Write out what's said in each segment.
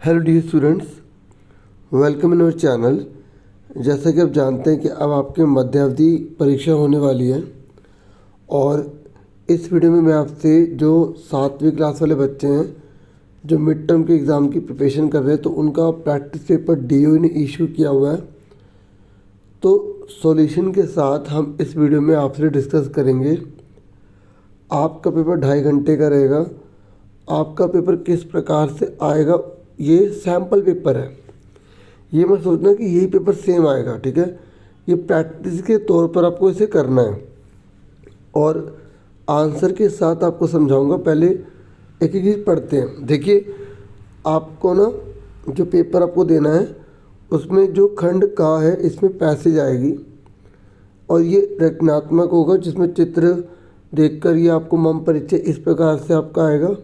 Hello dear students, welcome in our channel. जैसा कि आप जानते हैं कि अब आपके मध्यावधि परीक्षा होने वाली है और इस वीडियो में मैं आपसे जो 7वीं क्लास वाले बच्चे हैं जो मिड टर्म के एग्ज़ाम की प्रिपरेशन कर रहे हैं तो उनका प्रैक्टिस पेपर डीओ ने इशू किया हुआ है। तो सॉल्यूशन के साथ हम इस वीडियो में आपसे डिस्कस करेंगे। आपका पेपर 2.5 घंटे का रहेगा। आपका पेपर किस प्रकार से आएगा, ये सैम्पल पेपर है। ये मत सोचना कि यही पेपर सेम आएगा, ठीक है। ये प्रैक्टिस के तौर पर आपको इसे करना है और आंसर के साथ आपको समझाऊंगा। पहले एक एक चीज़ पढ़ते हैं। देखिए, आपको ना जो पेपर आपको देना है उसमें जो खंड का है इसमें पैसेज आएगी और ये रचनात्मक होगा, जिसमें चित्र देखकर ये आपको मम परिचय इस प्रकार से आपका आएगा।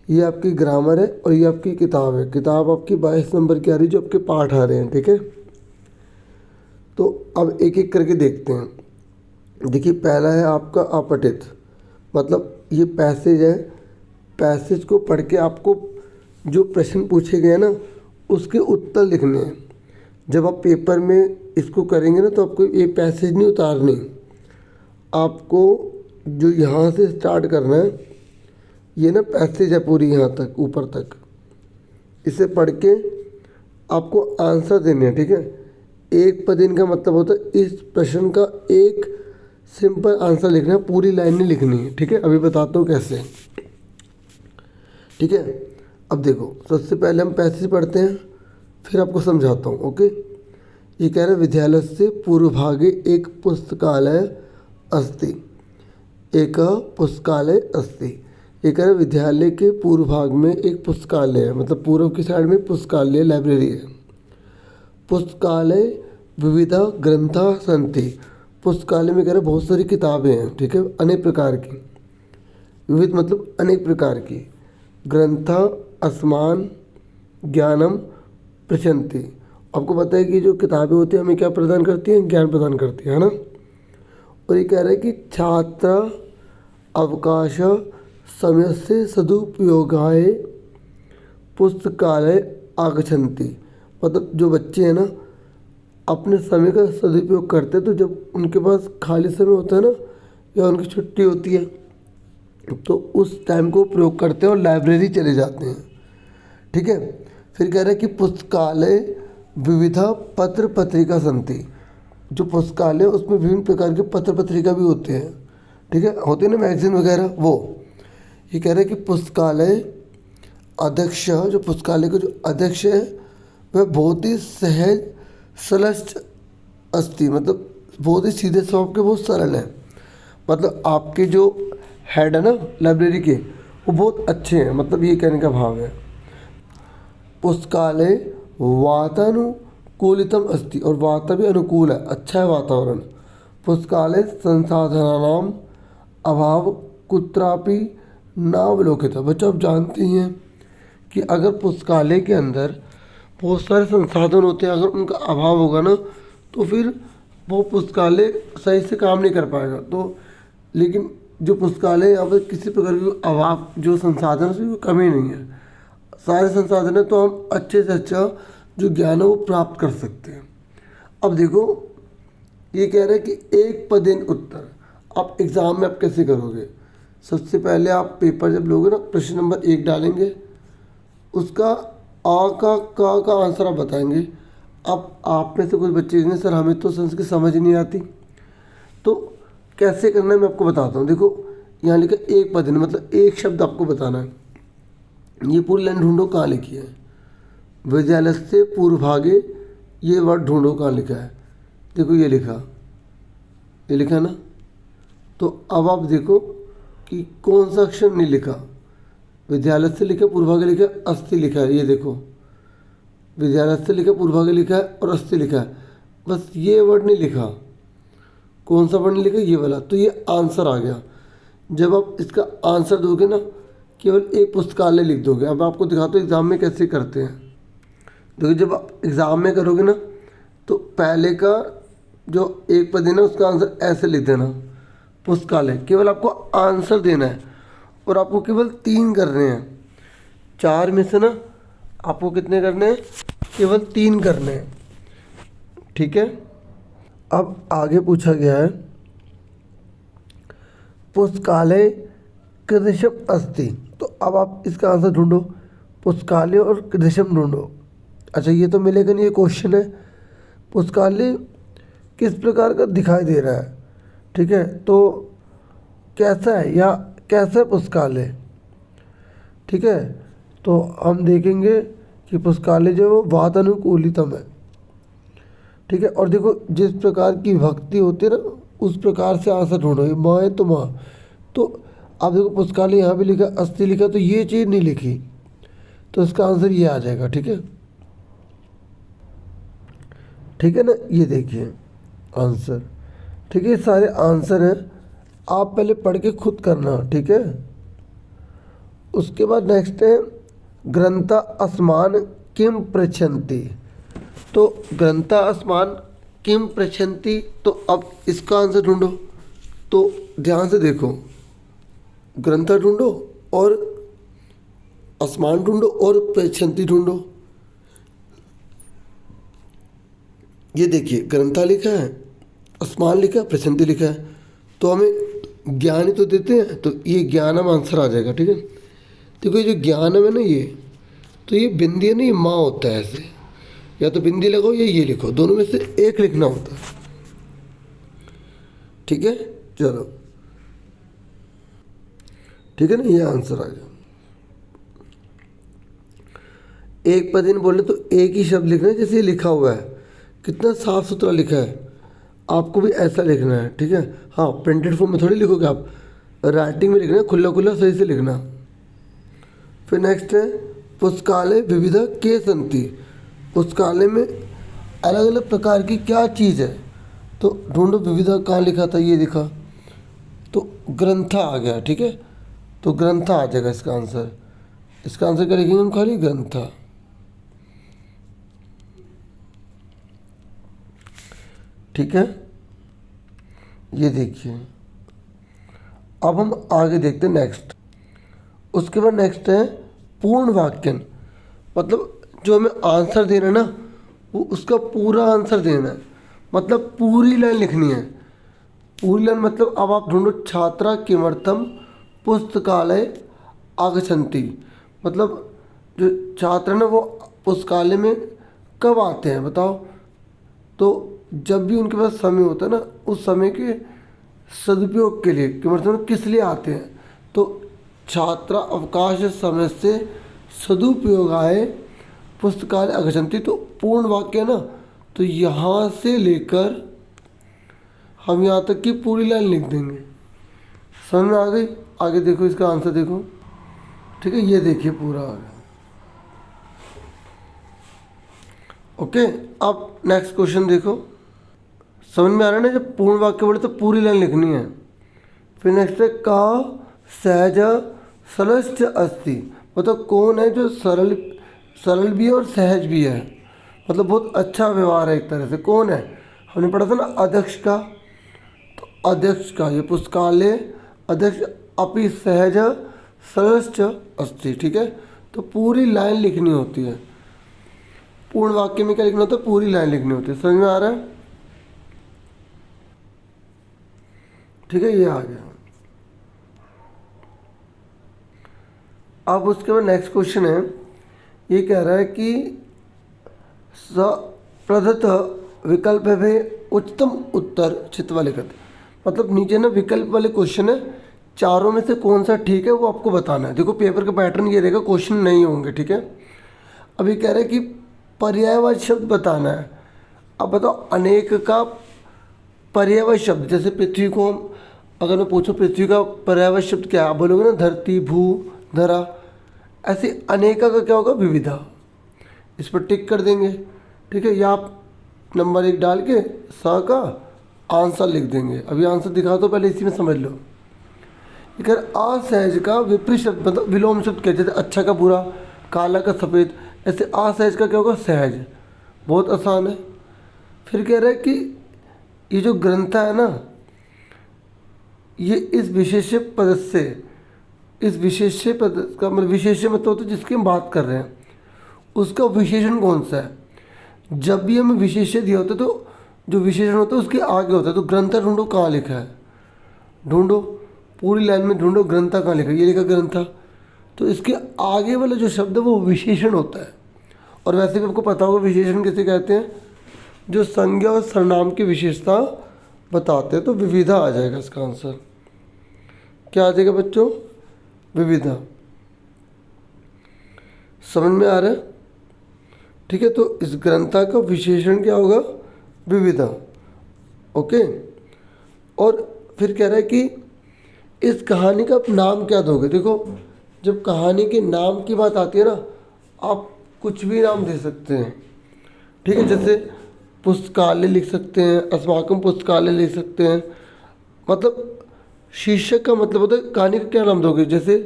ये आपकी ग्रामर है और ये आपकी किताब है। किताब आपकी 22 नंबर की आ रही है, जो आपके पाठ आ रहे हैं, ठीक है। तो अब एक एक करके देखते हैं। देखिए, पहला है आपका अपठित, मतलब ये पैसेज है। पैसेज को पढ़ के आपको जो प्रश्न पूछे गए ना उसके उत्तर लिखने हैं। जब आप पेपर में इसको करेंगे ना तो आपको ये पैसेज नहीं उतारनी, आपको जो यहाँ से स्टार्ट करना है, ये ना पैसेज है पूरी यहाँ तक ऊपर तक, इसे पढ़ के आपको आंसर देने हैं, ठीक है। एक पदिन का मतलब होता है इस प्रश्न का एक सिंपल आंसर लिखना है, पूरी लाइन नहीं लिखनी है, ठीक है। अभी बताता हूँ कैसे, ठीक है। अब देखो, सबसे पहले हम पैसेज पढ़ते हैं, फिर आपको समझाता हूँ, ओके। ये कह रहे विद्यालय से पूर्व भागे एक पुस्तकालय अस्ति, एक पुस्तकालय अस्ति। ये कह रहे विद्यालय के पूर्व भाग में एक पुस्तकालय है, मतलब पूर्व की साइड में पुस्तकालय लाइब्रेरी है। पुस्तकालय विविधा ग्रंथा सन्ति, पुस्तकालय में कह रहे बहुत सारी किताबें हैं, ठीक है, अनेक प्रकार की। विविध मतलब अनेक प्रकार की। ग्रंथा अस्मान ज्ञानम प्रचंति, आपको पता है कि जो किताबें होती हैं हमें क्या प्रदान करती हैं, ज्ञान प्रदान करती है ना। और ये कह रहे हैं कि छात्र अवकाश समय से सदुपयोगाय पुस्तकालय आगच्छन्ति, मतलब जो बच्चे हैं ना अपने समय का सदुपयोग करते हैं। तो जब उनके पास खाली समय होता है ना या उनकी छुट्टी होती है तो उस टाइम को प्रयोग करते हैं और लाइब्रेरी चले जाते हैं, ठीक है। फिर कह रहे हैं कि पुस्तकालय विविधा पत्र पत्रिका सन्ति, जो पुस्तकालय उसमें विभिन्न प्रकार के पत्र पत्रिका भी होते हैं, ठीक है, होते हैं ना मैगजीन वगैरह वो। ये कह रहे हैं कि पुस्तकालय अध्यक्ष, जो पुस्तकालय का जो अध्यक्ष है वह बहुत ही सहज सलस्ट अस्ति, मतलब बहुत ही सीधे स्वभाव के, बहुत सरल है। मतलब आपके जो हेड है ना लाइब्रेरी के, वो बहुत अच्छे हैं, मतलब ये कहने का भाव है। पुस्तकालय वातानुकूलितम अस्ति, और वाता भी अनुकूल है, अच्छा है वातावरण। पुस्तकालय संसाधनानाम अभाव कुत्रापि नावलोकित है। बच्चों, आप जानते हैं कि अगर पुस्तकालय के अंदर बहुत सारे संसाधन होते हैं, अगर उनका अभाव होगा ना तो फिर वो पुस्तकालय सही से काम नहीं कर पाएगा। तो लेकिन जो पुस्तकालय यहाँ पर किसी प्रकार की अभाव, जो संसाधन है उसकी कमी नहीं है, सारे संसाधन है, तो हम अच्छे से अच्छा जो ज्ञान है वो प्राप्त कर सकते हैं। अब देखो, ये कह रहे हैं कि एक पदेन उत्तर, आप एग्ज़ाम में आप कैसे करोगे। सबसे पहले आप पेपर जब लोगे ना प्रश्न नंबर 1 डालेंगे, उसका आ का आंसर आप बताएंगे। अब आप में से कुछ बच्चे कहेंगे सर हमें तो संस्कृत समझ नहीं आती, तो कैसे करना है मैं आपको बताता हूँ। देखो, यहाँ लिखा एक पद, मतलब एक शब्द आपको बताना है। ये पूरी लाइन ढूंढो कहाँ लिखी है। विद्यालय से पूर्व भागे, ये वर्ड ढूंढो कहाँ लिखा है। देखो ये लिखा ना। तो अब आप देखो कि कौन सा अक्षर नहीं लिखा। विद्यालय से लिखा, पूर्वभागे लिखा, अस्थि लिखा है। ये देखो, विद्यालय से लिखा, पूर्वभागे लिखा है और अस्थि लिखा है, बस ये वर्ड नहीं लिखा। कौन सा वर्ड नहीं लिखा, ये वाला। तो ये आंसर आ गया। जब आप इसका आंसर दोगे ना, केवल एक पुस्तकालय लिख दोगे। अब आपको दिखाता हूँ एग्ज़ाम में कैसे करते हैं। देखो, जब आप एग्ज़ाम में करोगे ना तो पहले का जो एक पद है ना उसका आंसर ऐसे लिख देना, पुस्तकालय। केवल आपको आंसर देना है और आपको केवल 3 करने हैं। 4 में से ना आपको कितने करने हैं? केवल 3 करने हैं। ठीक है, अब आगे पूछा गया है पुस्तकालय कीदृशम अस्ति। तो अब आप इसका आंसर ढूंढो, पुस्तकालय और कीदृशम ढूंढो। अच्छा, ये तो मिलेगा नहीं, ये क्वेश्चन है। पुस्तकालय किस प्रकार का दिखाई दे रहा है, ठीक है, तो कैसा है या कैसा है पुस्तकालय, ठीक है। तो हम देखेंगे कि पुस्तकालय जो है वो वातानुकूलितम है, ठीक है। और देखो जिस प्रकार की भक्ति होती है ना, उस प्रकार से आंसर ढूंढो। ये माँ है तो माँ, तो आप देखो पुस्तकालय यहाँ भी लिखा, अस्थि लिखा, तो ये चीज़ नहीं लिखी, तो इसका आंसर ये आ जाएगा। ठीक है, ठीक है ना, ये देखिए आंसर। ठीक है, ये सारे आंसर हैं, आप पहले पढ़ के खुद करना। ठीक है, उसके बाद नेक्स्ट है ग्रंथा अस्मान किम पृच्छन्ति। तो ग्रंथा अस्मान किम पृच्छन्ति, तो अब इसका आंसर ढूंढो। तो ध्यान से देखो, ग्रंथा ढूंढो और अस्मान ढूंढो और पृच्छन्ति ढूंढो। ये देखिए ग्रंथा लिखा है, अस्मान लिखा है, पृच्छन्ति लिखा है, तो हमें ज्ञान ही तो देते हैं, तो ये ज्ञानम आंसर आ जाएगा। ठीक है, देखो ये जो ज्ञानम है ना, ये तो ये बिंदी है ना, ये माँ होता है ऐसे, या तो बिंदी लगाओ या ये लिखो, दोनों में से एक लिखना होता है। ठीक है, चलो, ठीक है ना, ये आंसर आ गया। एक पद इन बोले तो एक ही शब्द लिखना है, जैसे ये लिखा हुआ है, कितना साफ सुथरा लिखा है, आपको भी ऐसा लिखना है। ठीक है, हाँ, प्रिंटेड फॉर्म में थोड़ी लिखोगे आप, राइटिंग में लिखना है, खुला खुला सही से लिखना। फिर नेक्स्ट है पुस्तकालय विविधा के संति। पुस्तकालय में अलग अलग प्रकार की क्या चीज़ है, तो ढूंढो विविधा कहाँ लिखा था, ये लिखा, तो ग्रंथा आ गया। ठीक है, तो ग्रंथा आ जाएगा इसका आंसर। इसका आंसर क्या लिखेंगे हम, खाली ग्रंथा। ठीक है, ये देखिए, अब हम आगे देखते हैं नेक्स्ट। उसके बाद नेक्स्ट है पूर्ण वाक्यन, मतलब जो हमें आंसर देना है ना, वो उसका पूरा आंसर देना है, मतलब पूरी लाइन लिखनी है। पूरी लाइन मतलब अब आप ढूंढो छात्रा किमर्थम पुस्तकालय आगच्छन्ति, मतलब जो छात्र ना वो पुस्तकालय में कब आते हैं बताओ। तो जब भी उनके पास समय होता है ना, उस समय के सदुपयोग के लिए, किमर्थम किस लिए आते हैं, तो छात्रा अवकाश समय से सदुपयोगाय पुस्तकालय आगच्छन्ति। तो पूर्ण वाक्य है ना, तो यहाँ से लेकर हम यहाँ तक की पूरी लाइन लिख देंगे। समझ में आ गई? आगे देखो, इसका आंसर देखो। ठीक है, ये देखिए पूरा आ गया। ओके, अब नेक्स्ट क्वेश्चन देखो, समझ में आ रहा है ना, जब पूर्ण वाक्य बोले तो पूरी लाइन लिखनी है। फिर नेक्स्ट है का सहज सरलश्च अस्ति, मतलब कौन है जो सरल भी है और सहज भी है, मतलब बहुत अच्छा व्यवहार है एक तरह से। कौन है, हमने पढ़ा था ना अध्यक्ष का, तो अध्यक्ष का, ये पुस्तकालय अध्यक्ष अपि सहज सरलश्च अस्ति। ठीक है, तो पूरी लाइन लिखनी होती है। पूर्ण वाक्य में क्या लिखना होता है, पूरी लाइन लिखनी होती है। समझ में आ रहा है? ठीक है, ये आ गया। अब उसके बाद नेक्स्ट क्वेश्चन है, ये कह रहा है कि प्रदत्त विकल्प है उच्चतम उत्तर चित्वा लिखित, मतलब नीचे ना विकल्प वाले क्वेश्चन है, चारों में से कौन सा ठीक है वो आपको बताना है। देखो पेपर का पैटर्न ये रहेगा, क्वेश्चन नहीं होंगे। ठीक है, अभी कह रहे हैं कि पर्यायवाची शब्द बताना है। अब बताओ अनेक का पर्यायवाची शब्द, जैसे पृथ्वी को हम अगर मैं पूछूं पृथ्वी का पर्यायवाची शब्द क्या है, आप बोलोगे ना धरती, भू, धरा। ऐसे अनेका का क्या होगा, विविधा। इस पर टिक कर देंगे। ठीक है, या आप नंबर 1 डाल के सा का आंसर लिख देंगे। अभी आंसर दिखा दो, पहले इसी में समझ लो। अगर असहज का विपरीत शब्द, मतलब विलोम शब्द क्या, जैसे अच्छा का बुरा, काला का सफ़ेद, ऐसे असहज का क्या होगा, सहज। बहुत आसान है। फिर कह रहा है कि ये जो ग्रंथा है ना, ये इस विशेष्य पद से, इस विशेष्य पद का मतलब विशेष्य मतलब होता है जिसकी हम बात कर रहे हैं, उसका विशेषण कौन सा है। जब भी हमें विशेष्य दिया होता है तो जो विशेषण होता है उसके आगे होता है। तो ग्रंथा ढूंढो, कहाँ लिखा है, ढूंढो पूरी लाइन में ढूंढो, ग्रंथा कहाँ लिखा है, ये लिखा ग्रंथा। तो इसके आगे वाला जो शब्द है वो विशेषण होता है। और वैसे भी आपको पता होगा विशेषण किसे कहते हैं, जो संज्ञा और सर्वनाम की विशेषता बताते हैं। तो विविधा आ जाएगा इसका आंसर। क्या आ जाएगा बच्चों, विविधा। समझ में आ रहा है, ठीक है। तो इस ग्रंथा का विशेषण क्या होगा, विविधा। ओके। और फिर कह रहा है कि इस कहानी का आप नाम क्या दोगे। देखो जब कहानी के नाम की बात आती है ना, आप कुछ भी नाम दे सकते हैं, ठीक है। जैसे पुस्तकालय लिख सकते हैं, अस्माकम पुस्तकालय लिख सकते हैं। मतलब शीर्षक का मतलब होता है कहानी का क्या नाम दोगे। जैसे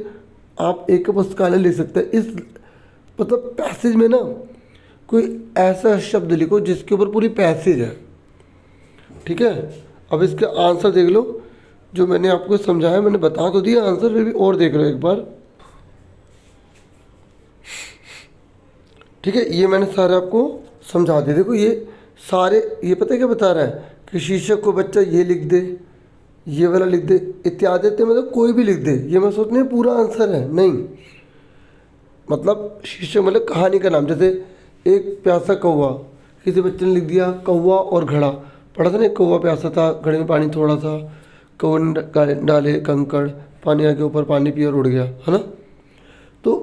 आप एक पुस्तकालय लिख सकते हैं। इस मतलब पैसेज में ना कोई ऐसा शब्द लिखो जिसके ऊपर पूरी पैसेज है, ठीक है। अब इसका आंसर देख लो, जो मैंने आपको समझाया, मैंने बता तो दिया आंसर, फिर भी और देख लो एक बार, ठीक है। ये मैंने सारे आपको समझा दिया। देखो ये सारे, ये पता है क्या बता रहा है कि शीर्षक को बच्चा ये लिख दे, ये वाला लिख दे, इत्यादि मतलब कोई भी लिख दे। ये मैं सोचने पूरा आंसर है, नहीं। मतलब शीर्षक मतलब कहानी का नाम। जैसे एक प्यासा कौवा, किसी बच्चे ने लिख दिया कौवा और घड़ा। पढ़ा था ना, एक कौवा प्यासा था, घड़े में पानी थोड़ा था, कौवे ने डाले कंकड़, पानी आके ऊपर पानी पिया और उड़ गया, है ना। तो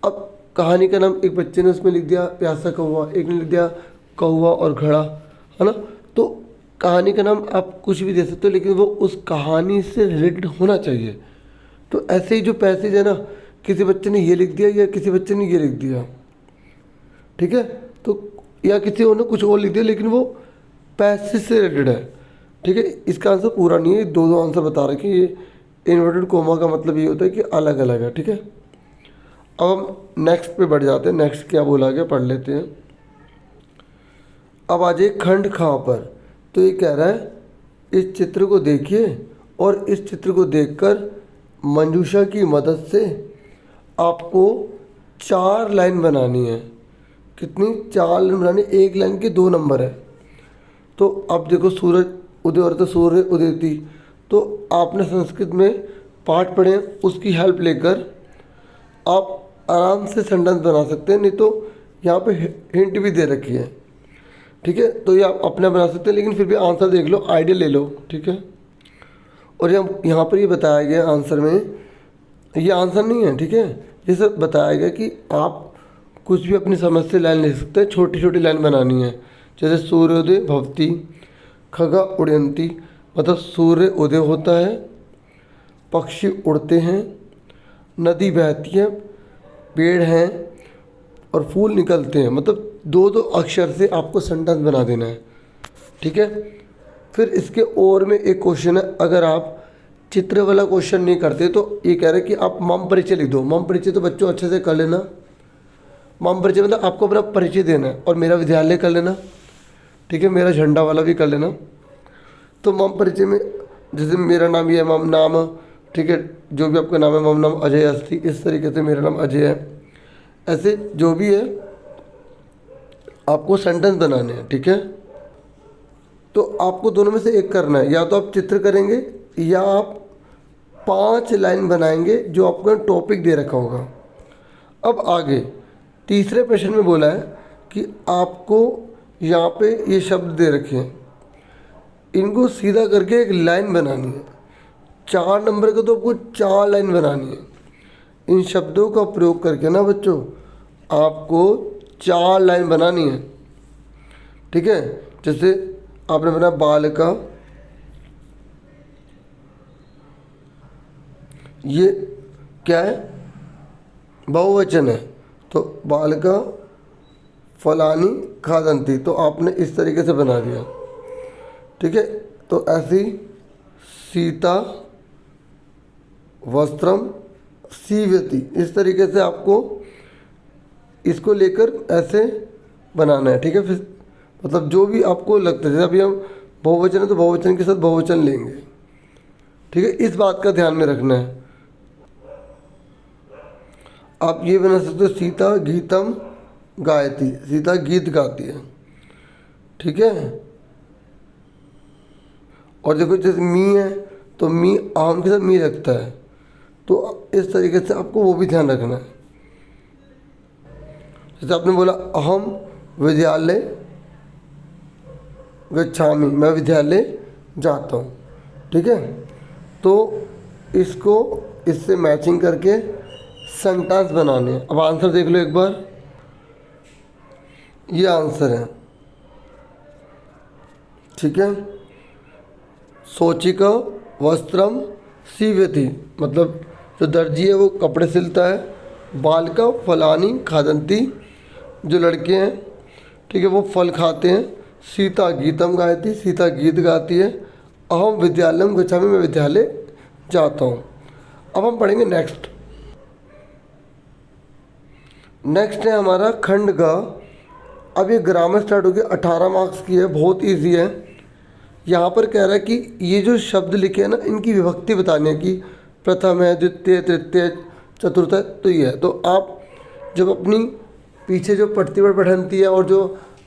अब कहानी का नाम एक बच्चे ने उसमें लिख दिया प्यासा कौवा, एक ने लिख दिया कौवा और घड़ा, है ना। तो कहानी का नाम आप कुछ भी दे सकते हो, लेकिन वो उस कहानी से रिलेटेड होना चाहिए। तो ऐसे ही जो पैसेज है ना, किसी बच्चे ने ये लिख दिया या किसी बच्चे ने ये लिख दिया, ठीक है। तो या किसी और ने कुछ और लिख दिया, लेकिन वो पैसेज से रिलेटेड है, ठीक है। इसका आंसर पूरा नहीं है, दो दो आंसर बता रखे। ये इन्वर्टेड कोमा का मतलब ये होता है कि अलग अलग है, ठीक है। अब हम नेक्स्ट पे बढ़ जाते हैं। नेक्स्ट क्या बोला गया पढ़ लेते हैं। अब आ जाइए खंड खा पर। तो ये कह रहा है इस चित्र को देखिए और इस चित्र को देखकर मंजूषा की मदद से आपको 4 लाइन बनानी है। कितनी, 4 लाइन बनानी। एक लाइन के 2 नंबर है। तो अब देखो सूरज उदय और तो सूर्य उदयती, तो आपने संस्कृत में पाठ पढ़े, उसकी हेल्प लेकर आप आराम से सेंटेंस बना सकते हैं। नहीं तो यहाँ पे हिंट भी दे रखी है, ठीक है। तो ये आप अपना बना सकते हैं, लेकिन फिर भी आंसर देख लो, आइडिया ले लो, ठीक है। और यहाँ पर ये बताया गया आंसर में, ये आंसर नहीं है, ठीक है। ये सब बताया गया कि आप कुछ भी अपनी समझ से लाइन लिख सकते हैं, छोटी छोटी लाइन बनानी है। जैसे सूर्योदय भवती, खगा उड़यंती, मतलब सूर्य उदय होता है, पक्षी उड़ते हैं, नदी बहती है, पेड़ हैं और फूल निकलते हैं। मतलब 2-2 अक्षर से आपको सेंटेंस बना देना है, ठीक है। फिर इसके और में एक क्वेश्चन है, अगर आप चित्र वाला क्वेश्चन नहीं करते तो ये कह रहे हैं कि आप मम परिचय लिख दो। मम परिचय तो बच्चों अच्छे से कर लेना। मम परिचय मतलब आपको अपना परिचय देना है, और मेरा विद्यालय कर लेना, ठीक है। मेरा झंडा वाला भी कर लेना। तो मम परिचय में जैसे मेरा नाम ये है, मम नाम, ठीक है। जो भी आपका नाम है, मम नाम अजय अस्ति, इस तरीके से मेरा नाम अजय है। ऐसे जो भी है आपको सेंटेंस बनाने हैं, ठीक है। तो आपको दोनों में से एक करना है, या तो आप चित्र करेंगे या आप 5 लाइन बनाएंगे जो आपको टॉपिक दे रखा होगा। अब आगे तीसरे प्रश्न में बोला है कि आपको यहाँ पे ये शब्द दे रखे हैं, इनको सीधा करके एक लाइन बनानी है। 4 नंबर का तो आपको 4 लाइन बनानी है। इन शब्दों का प्रयोग करके ना बच्चों आपको 4 लाइन बनानी है, ठीक है। जैसे आपने बनाया बालिका, ये क्या है, बहुवचन है। तो बालिका फलानी खादंती, तो आपने इस तरीके से बना दिया, ठीक है। तो ऐसी सीता वस्त्रम सीवती, इस तरीके से आपको इसको लेकर ऐसे बनाना है, ठीक है। फिर मतलब जो भी आपको लगता है, जैसे अभी हम बहुवचन है तो बहुवचन के साथ बहुवचन लेंगे, ठीक है। इस बात का ध्यान में रखना है। आप ये बना सकते हो सीता गीतम गायती, सीता गीत गाती है, ठीक है। और देखो जैसे मी है तो मी आम के साथ मी लगता है, तो इस तरीके से आपको वो भी ध्यान रखना है। जैसे आपने बोला अहम विद्यालय गच्छामि, मैं विद्यालय जाता हूँ, ठीक है। तो इसको इससे मैचिंग करके सेंटेंस बनाने हैं। अब आंसर देख लो एक बार, ये आंसर है, ठीक है। सोचिका वस्त्रम सीवति, मतलब जो दर्जी है वो कपड़े सिलता है। बालिका फलानी खादंती, जो लड़के हैं, ठीक है, वो फल खाते हैं। सीता गीतम गायती, सीता गीत गाती है। अहम विद्यालयम गच्छामि, मैं विद्यालय जाता हूँ। अब हम पढ़ेंगे नेक्स्ट। नेक्स्ट है हमारा खंड ग। अब ये ग्रामर स्टार्ट हो गया, 18 मार्क्स की है, बहुत इजी है। यहाँ पर कह रहा है कि ये जो शब्द लिखे हैं ना, इनकी विभक्ति बतानी है कि प्रथम है, द्वितीय, तृतीय, चतुर्थ है, तो ये है। तो आप जब अपनी पीछे जो प्रतिपद पठंती है और जो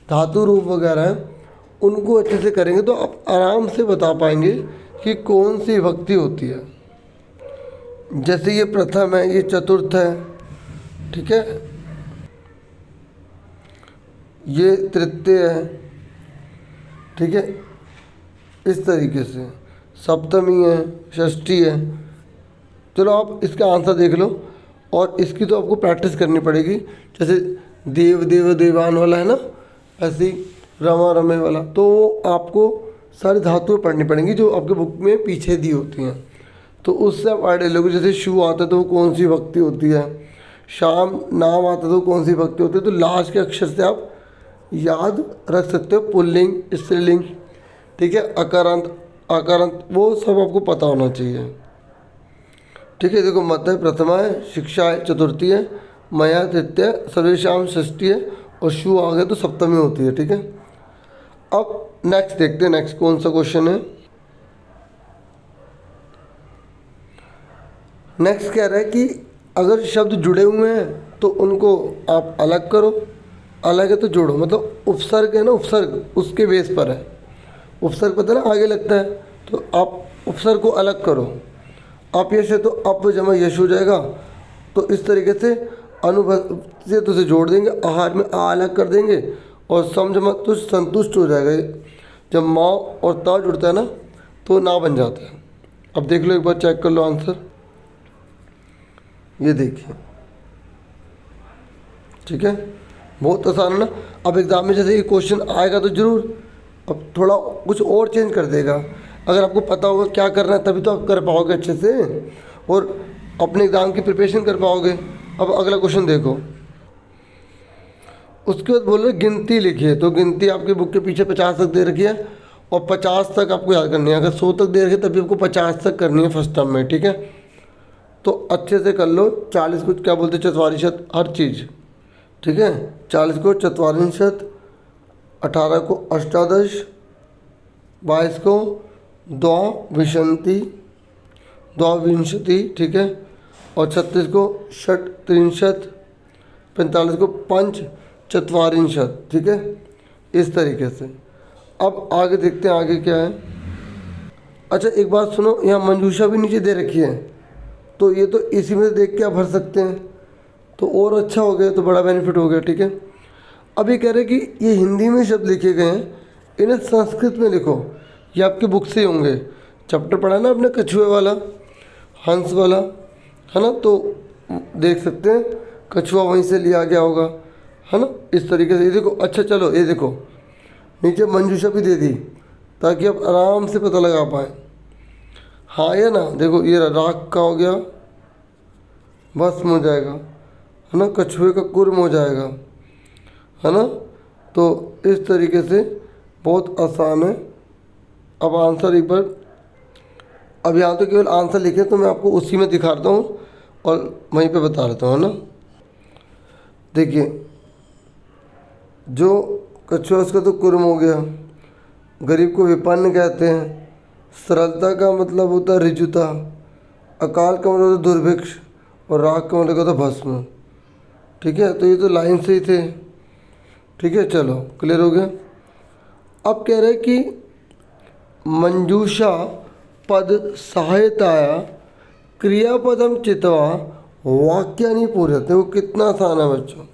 धातु रूप वगैरह हैं उनको अच्छे से करेंगे तो आप आराम से बता पाएंगे कि कौन सी विभक्ति होती है। जैसे ये प्रथम है, ये चतुर्थ है, ठीक है, ये तृतीय है, ठीक है, इस तरीके से सप्तमी है, षष्ठी है। चलो आप इसका आंसर देख लो, और इसकी तो आपको प्रैक्टिस करनी पड़ेगी। जैसे देव देव देवान वाला है ना, ऐसे ही रमा रमे वाला, तो वो आपको सारी धातुएं पढ़नी पड़ेंगी जो आपके बुक में पीछे दी होती हैं, तो उससे आप आइडिया लोगे। जैसे शु आता है तो वो कौन सी भक्ति होती है, शाम नाम आता है तो कौन सी भक्ति होती है, तो लास्ट के अक्षर से आप याद रख सकते हो। पुल्लिंग, स्त्रीलिंग, ठीक है, अकारांत, आकारांत, वो सब आपको पता होना चाहिए, ठीक है। देखो मत है प्रथमा है, शिक्षा है चतुर्थी है, मया तृतीय, सर्वेशाम षष्ठी है, और शु आ गया तो सप्तमी होती है, ठीक है। अब नेक्स्ट देखते हैं, नेक्स्ट कौन सा क्वेश्चन है। नेक्स्ट कह रहा है कि अगर शब्द जुड़े हुए हैं तो उनको आप अलग करो, अलग है तो जोड़ो। मतलब उपसर्ग है ना, उपसर्ग उसके बेस पर है। उपसर्ग पता है ना आगे लगता है, तो आप उपसर्ग को अलग करो। आप यश है तो अप जमा यश हो जाएगा, तो इस तरीके से अनुभव से जोड़ देंगे, आहार में आ अलग कर देंगे, और समझमा तुझ संतुष्ट हो जाएगा। जब माँ और ता जुड़ता है ना तो ना बन जाता है। अब देख लो एक बार, चेक कर लो आंसर, ये देखिए, ठीक है, बहुत आसान है ना। अब एग्ज़ाम में जैसे ये क्वेश्चन आएगा तो ज़रूर अब थोड़ा कुछ और चेंज कर देगा। अगर आपको पता होगा क्या करना है तभी तो आप कर पाओगे अच्छे से, और अपने एग्ज़ाम की प्रिपरेशन कर पाओगे। अब अगला क्वेश्चन देखो, उसके बाद बोल रहे गिनती लिखिए। तो गिनती आपकी बुक के पीछे 50 तक दे रखी है, और 50 तक आपको याद करनी है। अगर 100 तक दे रखी है तभी आपको 50 तक करनी है फर्स्ट टर्म में, ठीक है। तो अच्छे से कर लो। 40 को क्या बोलते हैं, चतवारिंशत, हर चीज़, ठीक है। 40 को चतवारिंशत, 18 को अष्टादश, 22 को द्वाविंशति, ठीक है, और 36 को षट्त्रिंशत, 45 को पंच चतवारिंशत, ठीक है, इस तरीके से। अब आगे देखते हैं आगे क्या है। अच्छा एक बात सुनो, यहाँ मंजूषा भी नीचे दे रखी है, तो ये तो इसी में देख के आप भर सकते हैं, तो और अच्छा हो गया, तो बड़ा बेनिफिट हो गया, ठीक है। अब ये कह रहे हैं कि ये हिंदी में शब्द लिखे गए हैं, इन्हें संस्कृत में लिखो। ये आपके बुक से होंगे, चैप्टर पढ़ा ना आपने कछुए वाला, हंस वाला, है ना, तो देख सकते हैं कछुआ वहीं से लिया गया होगा, है ना, इस तरीके से। ये देखो, अच्छा चलो ये देखो नीचे मंजूषा भी दे दी ताकि आप आराम से पता लगा पाएँ। हाँ या ना, देखो ये राख का हो गया, भस्म हो जाएगा, है ना, कछुए का कुर्म हो जाएगा, है ना। तो इस तरीके से बहुत आसान है। अब आंसर एक बार, अब यहाँ तो केवल आंसर लिखे तो मैं आपको उसी में दिखाता हूँ और वहीं पे बता देता हूँ, है ना। देखिए जो कछुआ उसका तो कुर्म हो गया, गरीब को विपन्न कहते हैं, सरलता का मतलब होता है ऋजुता, अकाल का मतलब होता है दुर्भिक्ष, और राख का मतलब होता है भस्म, ठीक है। तो ये तो लाइन से ही थे, ठीक है, चलो क्लियर हो गया। अब कह रहे कि मंजूषा पद सहायताया क्रियापदम चित्वा वाक्यानि पूरते। वो कितना आसान है बच्चों।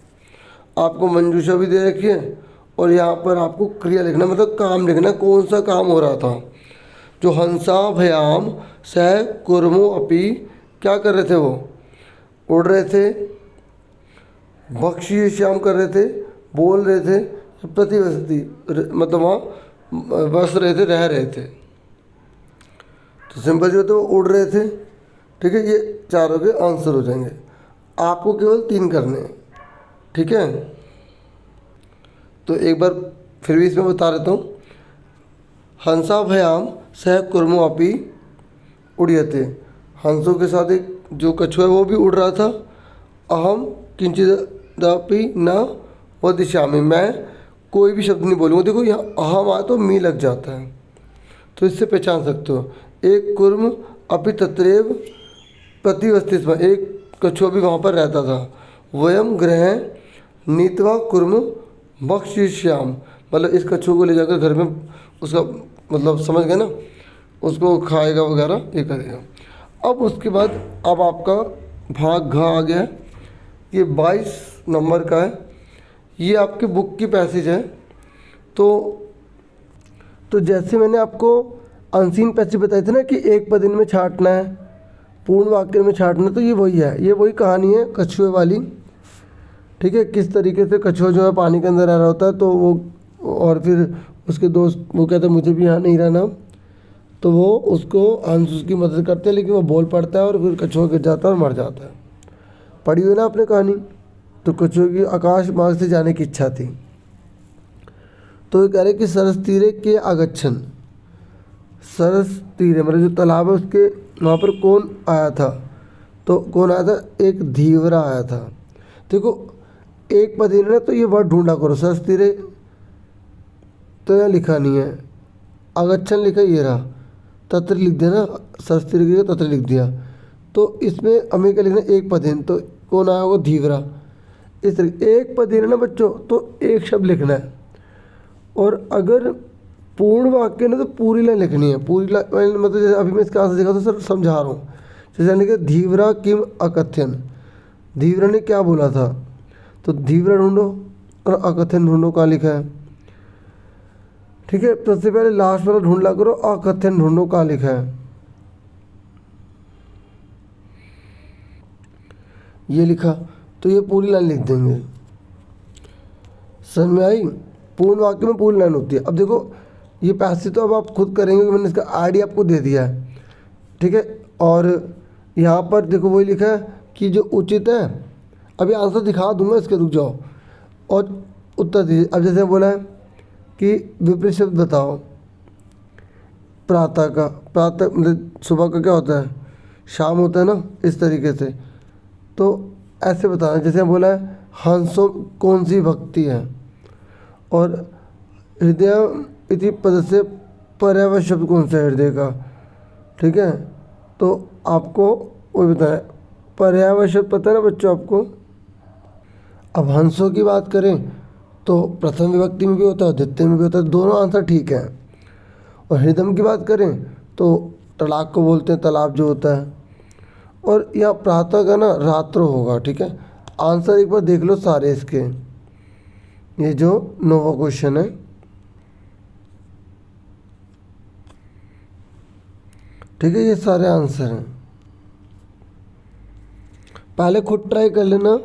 आपको मंजूषा भी दे रखी है और यहाँ पर आपको क्रिया लिखना, मतलब काम लिखना, कौन सा काम हो रहा था। जो हंसा भयाम सह कुर्मो अपि, क्या कर रहे थे वो, उड़ रहे थे, बख्शी श्याम कर रहे थे, बोल रहे थे, प्रतिवसती मतलब वहाँ बस रहे थे, रह रहे थे। तो सिंपल जो थे वो उड़ रहे थे। ठीक है, ये चारों के आंसर हो जाएंगे। आपको केवल 3 करने हैं। ठीक है, तो एक बार फिर भी इसमें बता देता हूँ। हंसा भयाम सह कुर्मो अपि उड़ियते। हंसों के साथ एक जो कछुआ है वो भी उड़ रहा था। अहम किंचिदपि न वदिष्यामि, मैं कोई भी शब्द नहीं बोलूँगा। देखो यहाँ अहम आया तो मी लग जाता है, तो इससे पहचान सकते हो। एक कुर्म अपि तत्रैव प्रतिवस्थित स्म, एक कछुआ भी वहाँ पर रहता था। वयम गृह नीत्वा कुर्म बक्ष्यिष्याम, मतलब इस कछुए को ले जाकर घर में उसका मतलब समझ गए ना, उसको खाएगा वगैरह, ये करेगा। अब उसके बाद अब आपका भाग घ आ गया। ये 22 नंबर का है। ये आपकी बुक की पैसेज है। तो जैसे मैंने आपको अनसीन पैसेज बताए थे ना कि एक पद में छांटना है, पूर्ण वाक्य में छांटना, तो ये वही है। ये वही कहानी है कछुए वाली। ठीक है, किस तरीके से कछुआ जो है पानी के अंदर रह रहा होता है, तो वो और फिर उसके दोस्त वो कहते हैं मुझे भी यहाँ नहीं रहना, तो वो उसको हंस उसकी मदद करते हैं, लेकिन वो बोल पड़ता है और फिर कछुआ गिर जाता है और मर जाता है। पढ़ी हुई ना आपने कहानी। तो कछुए की आकाश मार्ग से जाने की इच्छा थी। तो ये कह रहे कि सरस तीरे के आगच्छन, सरस तीरे मतलब जो तालाब है उसके वहाँ पर कौन आया था, तो कौन आया था, एक धीवरा आया था। देखो एक पद ना, तो ये वर्ड ढूंढा करो। सरस तीरे तो यहाँ लिखा नहीं है, आगच्छन लिखा, ये रहा, तत्र लिख दिया ना, सरस तीरे की तत्र लिख दिया। तो इसमें हमें क्या लिखना, एक पदेन, तो कौन आया होगा, धीवरा। इस तरीके एक पदेन ना बच्चों, तो एक शब्द लिखना है। और अगर पूर्ण वाक्य ना तो पूरी लाइन लिखनी है। पूरी लाइन मतलब जैसे अभी मैं इसका आंसर देखा तो सर समझा रहा हूँ। जैसे यानी कि धीवरा किम अकथ्यन, धीवरा ने क्या बोला था, तो धीवरा ढूंढो और अकथ्यन ढूंढो, कहाँ लिखा है। ठीक है, तो सबसे पहले लास्ट वाला ढूंढ ला करो, अकथ्यन ढूंढो कहाँ लिखा है, ये लिखा। तो ये पूरी लाइन लिख देंगे। समझ में आई। पूर्ण वाक्य में पूरी लाइन होती है। अब देखो ये पैसे तो अब आप खुद करेंगे, मैंने इसका आईडिया आपको दे दिया है। ठीक है, और यहाँ पर देखो वही लिखा है कि जो उचित है, अभी आंसर दिखा दूंगा इसके, रुक जाओ और उत्तर दीजिए। अब जैसे बोला है कि विपरीत शब्द बताओ। प्रातः का, प्रातः मतलब सुबह का क्या होता है, शाम होता है ना, इस तरीके से। तो ऐसे बताना, जैसे बोला है हंसों कौन सी भक्ति है, और हृदय इति पद से पर्यायवाची शब्द कौन सा है, हृदय का। ठीक है, तो आपको वो बताया, पर्यायवाची शब्द पता है ना बच्चों आपको। अब हंसों की बात करें तो प्रथम विभक्ति में भी होता है, द्वितीय में भी होता है, दोनों आंसर ठीक है। और हृदय की बात करें तो तलाक को बोलते हैं, तालाब जो होता है। और यहाँ प्रातः का ना रात्रो होगा। ठीक है, आंसर एक बार देख लो सारे इसके, ये जो 9वां क्वेश्चन है। ठीक है, ये सारे आंसर हैं। पहले खुद ट्राई कर लेना,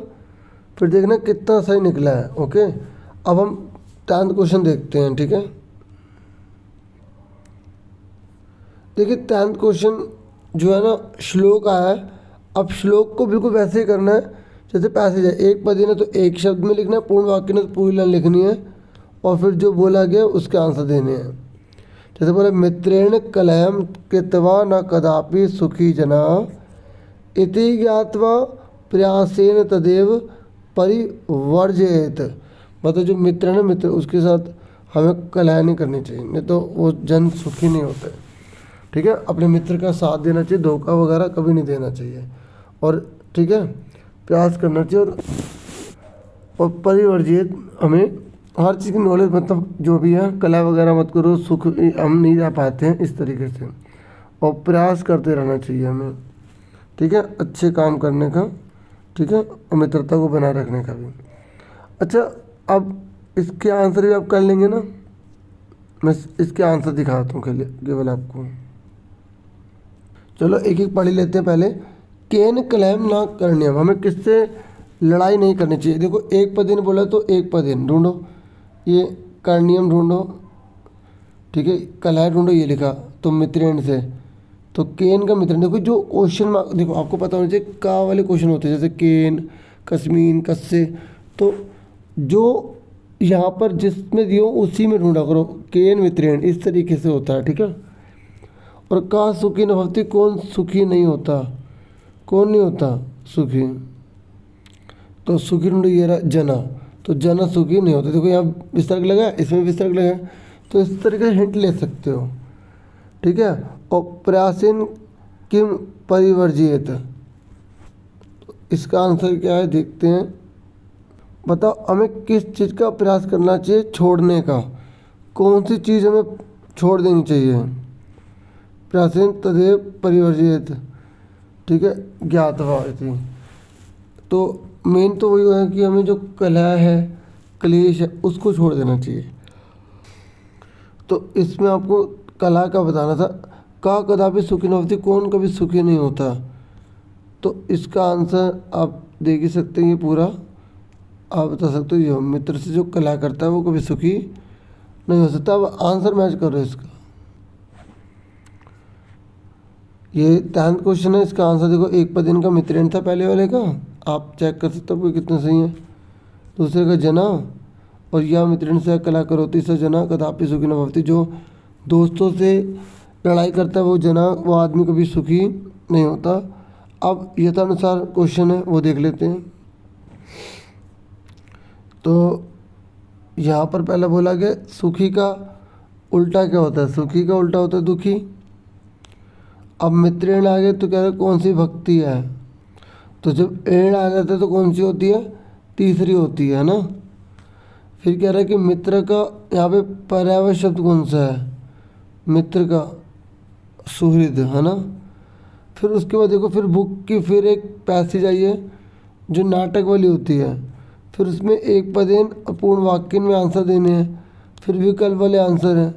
फिर देखना कितना सही निकला है। ओके, अब हम 10th क्वेश्चन देखते हैं। ठीक है, देखिए 10th क्वेश्चन जो है ना श्लोक आया है। अब श्लोक को बिल्कुल वैसे ही करना है जैसे पैसेज है। एक पद है तो एक शब्द में लिखना है, पूर्ण वाक्य ने तो पूरी लाइन लिखनी है, और फिर जो बोला गया उसके आंसर देने हैं। जैसे बोला मित्रेण कलहम कृत्वा न कदापि सुखी जना इति ज्ञात्वा प्रयासेन तदेव परिवर्जयेत। मतलब जो मित्र है ना, मित्र उसके साथ हमें कलह नहीं करनी चाहिए, नहीं तो वो जन सुखी नहीं होते। ठीक है, अपने मित्र का साथ देना चाहिए, धोखा वगैरह कभी नहीं देना चाहिए। और ठीक है, प्रयास करना चाहिए, और परिवर्जित हमें हर चीज़ की नॉलेज, मतलब जो भी है कला वगैरह मत करो, सुख हम नहीं जा पाते हैं इस तरीके से। और प्रयास करते रहना चाहिए हमें, ठीक है, अच्छे काम करने का, ठीक है, और मित्रता को बनाए रखने का भी। अच्छा, अब इसके आंसर भी आप कर लेंगे ना। मैं इसके आंसर दिखाता हूँ केवल आपको। चलो एक एक पढ़ ही लेते हैं पहले। केन क्लेम ना करनियम, हमें किससे लड़ाई नहीं करनी चाहिए। देखो एक पदेन बोला तो एक पदेन ढूंढो, ये करनियम ढूंढो, ठीक है, कलह ढूंढो, ये लिखा तो मित्रेण से। तो केन का मित्रेण, देखो जो क्वेश्चन मार्क, देखो आपको पता होना चाहिए का वाले क्वेश्चन होते हैं, जैसे केन, कस्मीन, कस्से। तो जो यहाँ पर जिसमें दियो उसी में ढूंढा करो, केन मित्रेण, इस तरीके से होता है, ठीक है। और का सुखी न भवती, कौन सुखी नहीं होता, कौन नहीं होता सुखी। तो सुखी ढूंढो, ये रहा जना, तो जना सुखी नहीं होता। देखो यहाँ विसर्ग लगा है, इसमें विसर्ग लगा है, तो इस तरीके से हिंट ले सकते हो, ठीक है। और प्रयासीन किम परिवर्जित, इसका आंसर क्या है देखते हैं। बताओ हमें किस चीज़ का प्रयास करना चाहिए छोड़ने का, कौन सी चीज़ हमें छोड़ देनी चाहिए। प्राचीन तदेव परिवर्जित, ठीक है, ज्ञातवा थी। तो मेन तो वही है कि हमें जो कलह है, क्लेश है, उसको छोड़ देना चाहिए। तो इसमें आपको कला का बताना था। का कदापि सुखी न होती, कौन कभी सुखी नहीं होता। तो इसका आंसर आप देख ही सकते हैं, ये पूरा आप बता सकते हो। जो मित्र से जो कला करता है वो कभी सुखी नहीं हो सकता। अब आंसर मैच करो इसका, ये 10th क्वेश्चन है, इसका आंसर देखो। एक पदिन का मित्रेण था पहले वाले का, आप चेक कर सकते हो कितना सही है। दूसरे का जना, और यह मित्रेण से कला करोति स जना कदापि सुखी न भवति, जो दोस्तों से लड़ाई करता है वो जना, वो आदमी कभी सुखी नहीं होता। अब यथानुसार क्वेश्चन है वो देख लेते हैं। तो यहाँ पर पहला बोला गया सुखी का उल्टा क्या होता है, सुखी का उल्टा होता है दुखी। अब मित्रेण आ गए तो कह रहे कौन सी भक्ति है, तो जब एण आ जाता है तो कौन सी होती है, तीसरी होती है ना। फिर कह रहा है कि मित्र का यहाँ पे पर्यायवाची शब्द कौन सा है, मित्र का सुहृद, है ना। फिर उसके बाद देखो, फिर बुक की फिर एक पैसेज आई है जो नाटक वाली होती है। फिर उसमें एक पदेन अपूर्ण वाक्य में आंसर देने हैं, फिर विकल्प वाले आंसर हैं,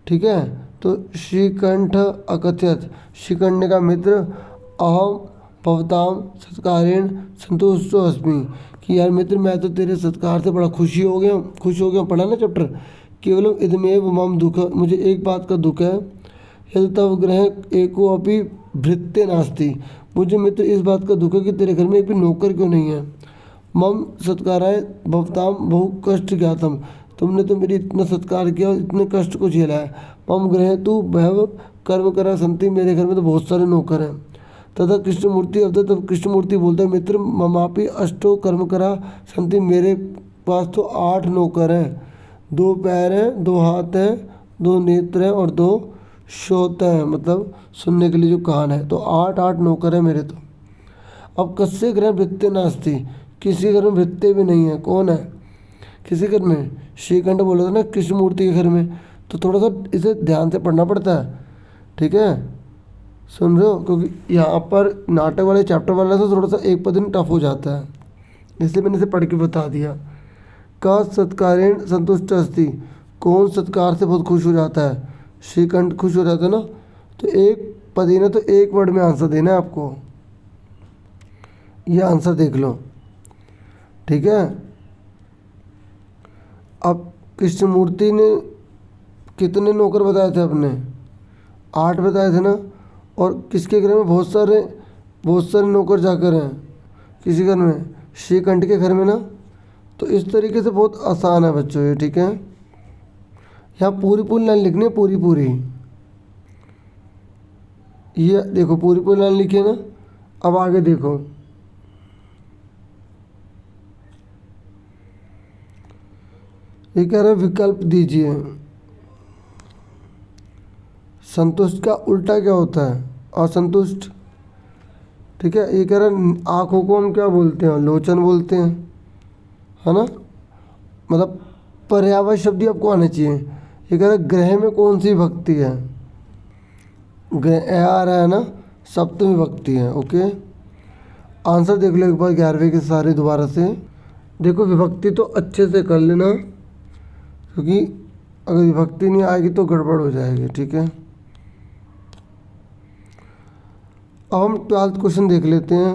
ठीक है। तो श्रीकंठ अकथयत, श्रीकंठ का मित्र, अहम भवताम सत्कारेण संतुष्टो अस्मि, कि यार मित्र मैं तो तेरे सत्कार से बड़ा खुश हो गया। पढ़ा ना चैप्टर। केवलम इदमेव मम दुख, मुझे एक बात का दुख है, यदि तव ग्रह एको अपि भृत्य नास्ति, मुझे मित्र इस बात का दुख है कि तेरे घर में एक भी नौकर क्यों नहीं है। मम सत्काराय भवताम बहु कष्ट ज्ञातम, तुमने तो मेरी इतना सत्कार किया और इतने कष्ट को झेला है। मम ग्रह तू बहव कर्म करा संति, मेरे घर में तो बहुत सारे नौकर हैं। तथा कृष्णमूर्ति अवतः, तब कृष्णमूर्ति बोलता है मित्र ममापि अष्टो कर्म करा संति, मेरे पास तो 8 नौकर हैं, 2 पैर हैं, 2 हाथ हैं, 2 नेत्र हैं और 2 श्रोत हैं, मतलब सुनने के लिए जो कान है। तो 8 नौकर हैं मेरे तो। अब कस्य ग्रह भृत्य नास्ति, किसी घर में भृत्य भी नहीं है। कौन है किसी घर में, श्रीकंठ बोला था ना कृष्णमूर्ति के घर में। तो थोड़ा सा इसे ध्यान से पढ़ना पड़ता है, ठीक है, सुन रहे हो, क्योंकि यहाँ पर नाटक वाले चैप्टर वाला से थोड़ा सा एक पद टफ हो जाता है, इसलिए मैंने इसे पढ़ के बता दिया। का सत्कारेण संतुष्ट अस्ति, कौन सत्कार से बहुत खुश हो जाता है, श्रीकंठ खुश हो जाता है ना। तो एक पद ना, तो एक वर्ड में आंसर देना है आपको, ये आंसर देख लो, ठीक है। अब कृष्णमूर्ति ने कितने नौकर बताए थे अपने, 8 बताए थे ना। और किसके घर में बहुत सारे नौकर जाकर हैं, किसी घर में, श्रीकंठ के घर में ना। तो इस तरीके से बहुत आसान है बच्चों ये, ठीक है। यहाँ पूरी लाइन लिखनी है, पूरी ये देखो पूरी लाइन लिखी है ना। अब आगे देखो, ये कह रहे विकल्प दीजिए। संतुष्ट का उल्टा क्या होता है, असंतुष्ट, ठीक है। ये कह रहा आँखों को हम क्या बोलते हैं, लोचन बोलते हैं, है ना। मतलब पर्यायवाची शब्द ही आपको आना चाहिए। ये कह रहा है ग्रह में कौन सी विभक्ति है, ग्रह आ रहा है ना, सप्तमी विभक्ति है। ओके, आंसर देख लो एक बार 11वीं के सारे दोबारा से। देखो विभक्ति तो अच्छे से कर लेना, क्योंकि अगर विभक्ति नहीं आएगी तो गड़बड़ हो जाएगी। ठीक है, अब हम 12th क्वेश्चन देख लेते हैं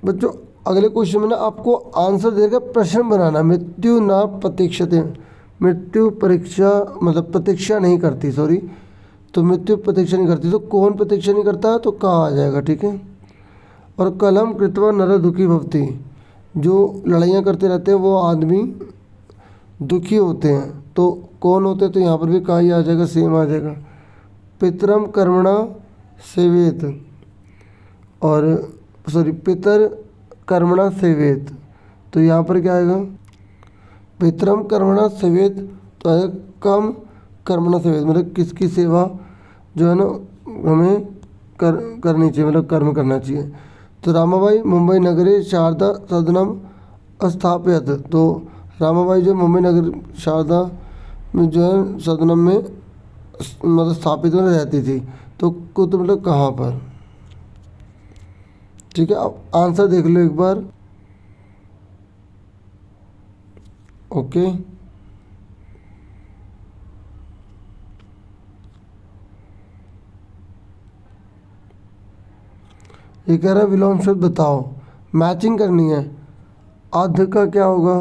बच्चों। अगले क्वेश्चन में ना आपको आंसर देकर प्रश्न बनाना। मृत्यु न प्रतीक्षते, मृत्यु परीक्षा मतलब प्रतीक्षा नहीं करती, सॉरी, तो मृत्यु प्रतीक्षा नहीं करती, तो कौन प्रतीक्षा नहीं करता है, तो कहाँ आ जाएगा। ठीक है, और कलम कृत्वा नर दुखी भवति, जो लड़ाइयाँ करते रहते हैं वो आदमी दुखी होते हैं, तो कौन होते हैं, तो यहाँ पर भी कहाँ ही आ जाएगा, सेम आ जाएगा। पितरम कर्मणा सेवेत, और सॉरी पितर कर्मणा सेवेत, तो यहाँ पर क्या आएगा, पितरम कर्मणा सेवेत, तो आएगा कम कर्मणा सेवेत, मतलब किसकी सेवा जो है ना हमें करनी चाहिए, मतलब कर्म करना चाहिए। तो रामाबाई मुंबई नगरे शारदा सदनम स्थापित, तो रामाबाई जो मुंबई नगर शारदा में जो है सदनम में मतलब स्थापित में रहती थी, तो कुछ मतलब कहाँ पर। ठीक है, अब आंसर देख लो एक बार। ओके, ये कह रहा है विलोम शब्द बताओ, मैचिंग करनी है। आध का क्या होगा,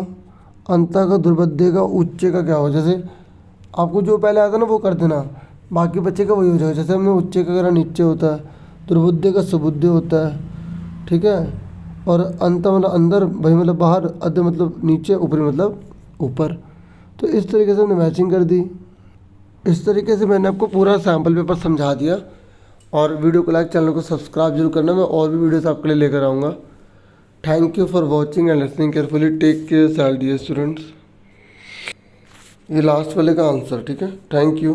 अंत का, दुर्बध्य का, उच्च का क्या होगा। जैसे आपको जो पहले आता है ना वो कर देना, बाकी बच्चे का वही हो जाएगा। जैसे हमने उच्च का करा नीचे होता है, दुर्बुद्धि का सुबुद्धि होता है। ठीक है, और अंत मतलब अंदर, भाई मतलब बाहर, अध मतलब नीचे, ऊपरी मतलब ऊपर। तो इस तरीके से हमने मैचिंग कर दी। इस तरीके से मैंने आपको पूरा सैम्पल पेपर समझा दिया। और वीडियो को लाइक, चैनल को सब्सक्राइब जरूर करना, मैं और भी वीडियोस आपके लिए लेकर आऊँगा। Thank you for watching and listening carefully. Take care, dear students. ये लास्ट वाले का आंसर। ठीक है, थैंक यू।